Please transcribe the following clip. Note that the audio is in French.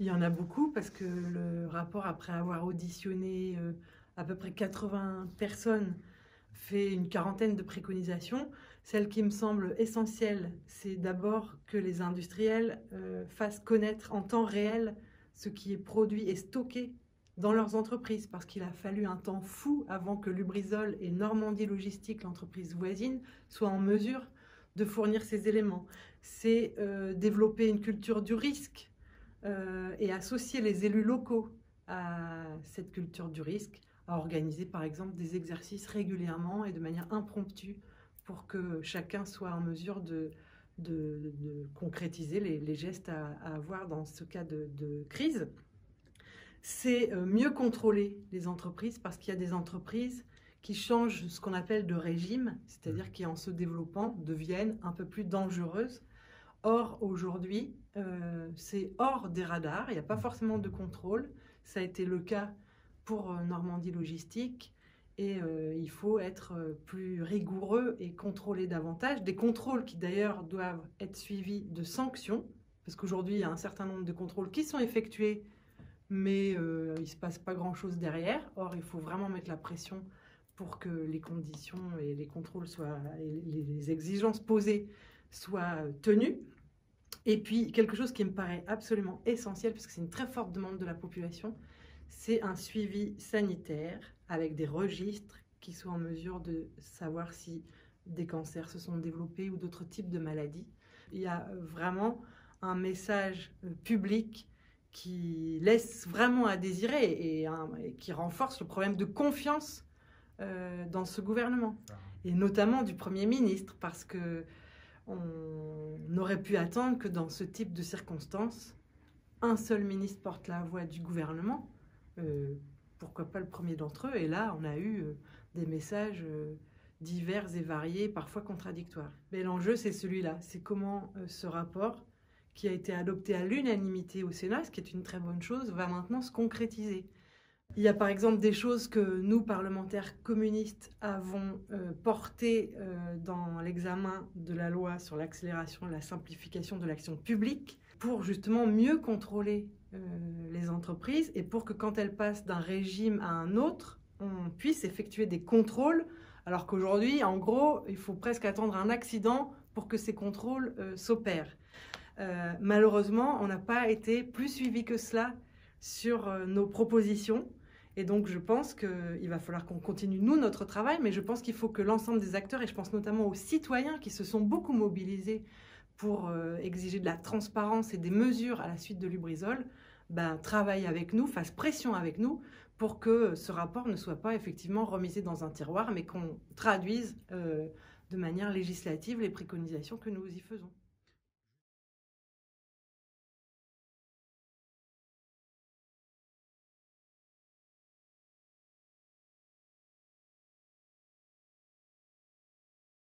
Il y en a beaucoup parce que le rapport, après avoir auditionné à peu près 80 personnes, fait une quarantaine de préconisations. Celle qui me semble essentielle, c'est d'abord que les industriels fassent connaître en temps réel ce qui est produit et stocké dans leurs entreprises, parce qu'il a fallu un temps fou avant que Lubrizol et Normandie Logistique, l'entreprise voisine, soient en mesure de fournir ces éléments. C'est développer une culture du risque et associer les élus locaux à cette culture du risque, à organiser par exemple des exercices régulièrement et de manière impromptue pour que chacun soit en mesure de concrétiser les gestes à avoir dans ce cas de crise. C'est mieux contrôler les entreprises, parce qu'il y a des entreprises qui changent ce qu'on appelle de régime, c'est-à-dire qui en se développant deviennent un peu plus dangereuses. Or, aujourd'hui, c'est hors des radars, il n'y a pas forcément de contrôle. Ça a été le cas pour Normandie Logistique, et il faut être plus rigoureux et contrôler davantage. Des contrôles qui d'ailleurs doivent être suivis de sanctions, parce qu'aujourd'hui, il y a un certain nombre de contrôles qui sont effectués, mais il ne se passe pas grand-chose derrière. Or, il faut vraiment mettre la pression pour que les conditions et les contrôles et les exigences posées soient tenues. Et puis, quelque chose qui me paraît absolument essentiel, puisque c'est une très forte demande de la population, c'est un suivi sanitaire avec des registres qui soient en mesure de savoir si des cancers se sont développés ou d'autres types de maladies. Il y a vraiment un message public qui laisse vraiment à désirer et qui renforce le problème de confiance dans ce gouvernement, et notamment du Premier ministre, parce que on aurait pu attendre que dans ce type de circonstances, un seul ministre porte la voix du gouvernement, pourquoi pas le premier d'entre eux, et là on a eu des messages divers et variés, parfois contradictoires. Mais l'enjeu, c'est celui-là, c'est comment ce rapport, qui a été adopté à l'unanimité au Sénat, ce qui est une très bonne chose, va maintenant se concrétiser. Il y a par exemple des choses que nous, parlementaires communistes, avons portées dans l'examen de la loi sur l'accélération et la simplification de l'action publique, pour justement mieux contrôler les entreprises, et pour que quand elles passent d'un régime à un autre, on puisse effectuer des contrôles, alors qu'aujourd'hui, en gros, il faut presque attendre un accident pour que ces contrôles s'opèrent. Malheureusement, on n'a pas été plus suivi que cela sur nos propositions. Et donc, je pense qu'il va falloir qu'on continue, nous, notre travail, mais je pense qu'il faut que l'ensemble des acteurs, et je pense notamment aux citoyens qui se sont beaucoup mobilisés pour exiger de la transparence et des mesures à la suite de Lubrizol, travaillent avec nous, fassent pression avec nous pour que ce rapport ne soit pas effectivement remisé dans un tiroir, mais qu'on traduise de manière législative les préconisations que nous y faisons.